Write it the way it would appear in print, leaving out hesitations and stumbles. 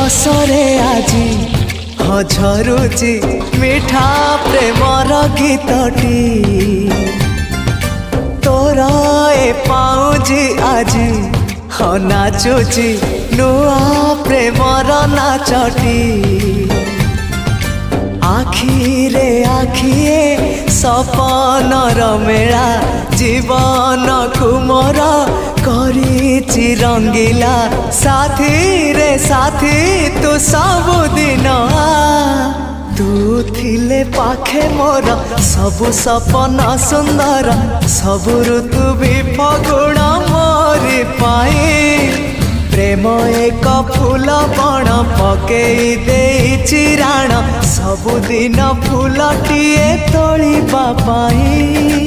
रसरे आजी झरुची मिठा प्रेमर गीतटी तोर ए पाउजी आजी नाचुची नुआ प्रेमर नाचटी आखिरे आखिए सपनर मेला जीवन कुमर करिछि रंगीला साथी रे साथी तू सबुदिन तू थिले पाखे मोर सबु सपन सुंदर सबु ऋतु भी फगुण मोरी पाई प्रेम एक फूल बण पकेई देइछि राण सबुदिन फूलटिए तोलिबा पाई।